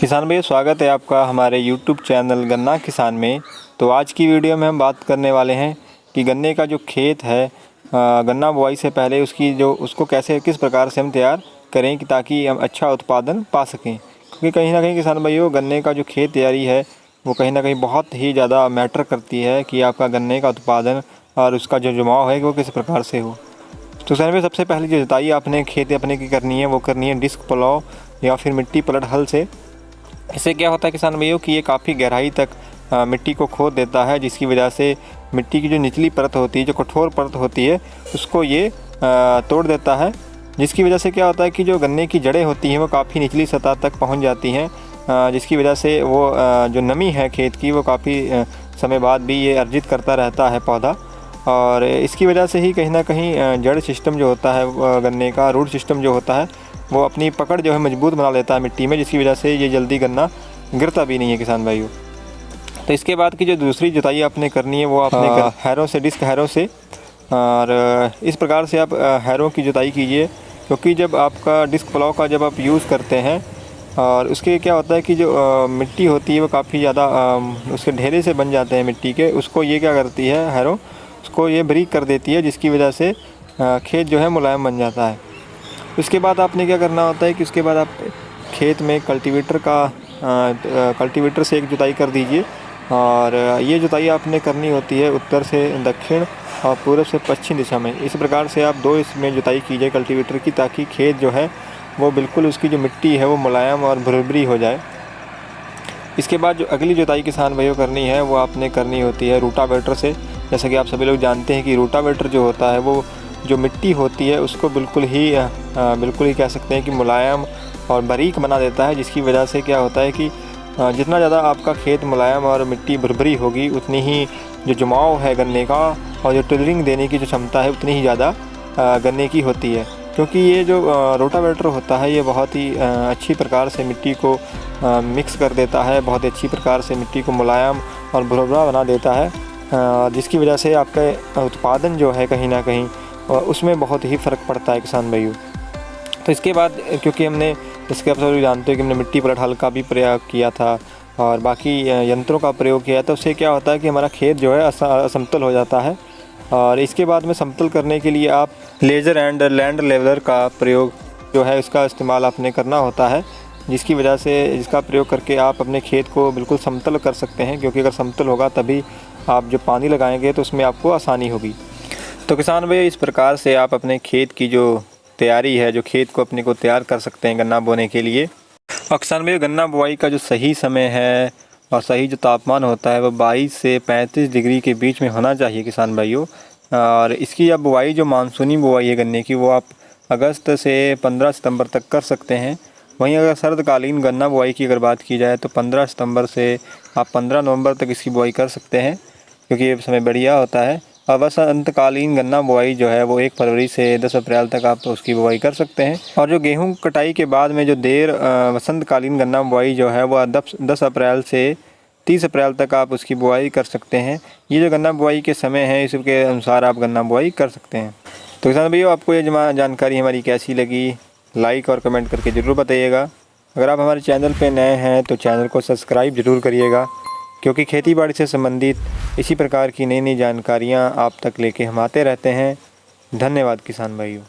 किसान भाई, स्वागत है आपका हमारे YouTube चैनल गन्ना किसान में। तो आज की वीडियो में हम बात करने वाले हैं कि गन्ने का जो खेत है, गन्ना बुआई से पहले उसको कैसे किस प्रकार से हम तैयार करें कि ताकि हम अच्छा उत्पादन पा सकें। क्योंकि कहीं ना कहीं किसान भाइयों, गन्ने का जो खेत तैयारी है वो कहीं ना कहीं बहुत ही ज़्यादा मैटर करती है कि आपका गन्ने का उत्पादन और उसका जो जमाव है वो किस प्रकार से हो। तो किसान भाई, सबसे पहले जो जुताई आपने खेत अपने की करनी है वो करनी है डिस्क प्लाव या फिर मिट्टी पलट हल से। इससे क्या होता है किसान भाइयों कि ये काफ़ी गहराई तक मिट्टी को खोद देता है, जिसकी वजह से मिट्टी की जो निचली परत होती है, जो कठोर परत होती है, उसको ये तोड़ देता है। जिसकी वजह से क्या होता है कि जो गन्ने की जड़ें होती हैं वो काफ़ी निचली सतह तक पहुंच जाती हैं, जिसकी वजह से वो जो नमी है खेत की वो काफ़ी समय बाद भी ये अर्जित करता रहता है पौधा। और इसकी वजह से ही कहीं ना कहीं जड़ सिस्टम जो होता है गन्ने का, रूट सिस्टम जो होता है, वो अपनी पकड़ जो है मजबूत बना लेता है मिट्टी में, जिसकी वजह से ये जल्दी गन्ना गिरता भी नहीं है किसान भाइयों। तो इसके बाद की जो दूसरी जुताई आपने करनी है वो आपने हैरों से, डिस्क हैरों से। और इस प्रकार से आप हैरों की जुताई कीजिए, क्योंकि जब आपका डिस्क प्लाव का जब आप यूज़ करते हैं और उसके क्या होता है कि जो मिट्टी होती है वो काफ़ी ज़्यादा उसके ढेले से बन जाते हैं मिट्टी के, उसको ये क्या करती है हैरों, उसको ये बारीक कर देती है, जिसकी वजह से खेत जो है मुलायम बन जाता है। उसके बाद आपने क्या करना होता है कि उसके बाद आप खेत में कल्टीवेटर से एक जुताई कर दीजिए। और ये जुताई आपने करनी होती है उत्तर से दक्षिण और पूर्व से पश्चिम दिशा में। इस प्रकार से आप दो इसमें जुताई कीजिए कल्टीवेटर की, ताकि खेत जो है वो बिल्कुल उसकी जो मिट्टी है वो मुलायम और भुरभुरी हो जाए। इसके बाद जो अगली जुताई किसान भाइयों करनी है वो आपने करनी होती है रूटावेटर से। जैसा कि आप सभी लोग जानते हैं कि रूटावेटर जो होता है वो जो मिट्टी होती है उसको बिल्कुल ही कह सकते हैं कि मुलायम और बारीक बना देता है, जिसकी वजह से क्या होता है कि जितना ज़्यादा आपका खेत मुलायम और मिट्टी भुरभुरी होगी, उतनी ही जो जमाव है गन्ने का और जो टिलरिंग देने की जो क्षमता है उतनी ही ज़्यादा गन्ने की होती है। क्योंकि ये जो रोटावेटर होता है ये बहुत ही अच्छी प्रकार से मिट्टी को मिक्स कर देता है, बहुत अच्छी प्रकार से मिट्टी को मुलायम और भुरभुरा बना देता है, जिसकी वजह से आपका उत्पादन जो है कहीं ना कहीं उसमें बहुत ही फ़र्क पड़ता है किसान भाइयों। तो इसके बाद क्योंकि हमने, इसके आप सभी जानते हैं कि हमने मिट्टी पलट हल का भी प्रयोग किया था और बाकी यंत्रों का प्रयोग किया, तो उससे क्या होता है कि हमारा खेत जो है असमतल हो जाता है। और इसके बाद में समतल करने के लिए आप लेज़र एंड लैंड लेवलर का प्रयोग जो है इसका इस्तेमाल आपने करना होता है, जिसकी वजह से इसका प्रयोग करके आप अपने खेत को बिल्कुल समतल कर सकते हैं। क्योंकि अगर समतल होगा तभी आप जो पानी लगाएंगे तो उसमें आपको आसानी होगी। तो किसान भाई, इस प्रकार से आप अपने खेत की जो तैयारी है, जो खेत को अपने को तैयार कर सकते हैं गन्ना बोने के लिए। और किसान भाई, गन्ना बुआई का जो सही समय है और सही जो तापमान होता है वो 22 से 35 डिग्री के बीच में होना चाहिए किसान भाइयों। और इसकी अब बुआई जो मानसूनी बुआई है गन्ने की, वो आप अगस्त से 15 सितंबर तक कर सकते हैं। वहीं अगर सर्दकालीन गन्ना बुआई की अगर बात की जाए तो 15 सितंबर से आप 15 नवंबर तक इसकी बुआई कर सकते हैं, क्योंकि ये समय बढ़िया होता है। और वसंतकालीन गन्ना बुआई जो है वो 1 फरवरी से 10 अप्रैल तक आप उसकी बुआई कर सकते हैं। और जो गेहूं कटाई के बाद में जो वसंतकालीन गन्ना बुआई जो है वो 10 अप्रैल से 30 अप्रैल तक आप उसकी बुआई कर सकते हैं। ये जो गन्ना बुआई के समय है इसके अनुसार आप गन्ना बुआई कर सकते हैं। तो किसान भैया, आपको ये जानकारी हमारी कैसी लगी, लाइक और कमेंट करके ज़रूर बताइएगा। अगर आप हमारे चैनल पर नए हैं तो चैनल को सब्सक्राइब ज़रूर करिएगा, क्योंकि खेती बाड़ी से संबंधित इसी प्रकार की नई नई जानकारियाँ आप तक लेके हम आते रहते हैं। धन्यवाद किसान भाइयों।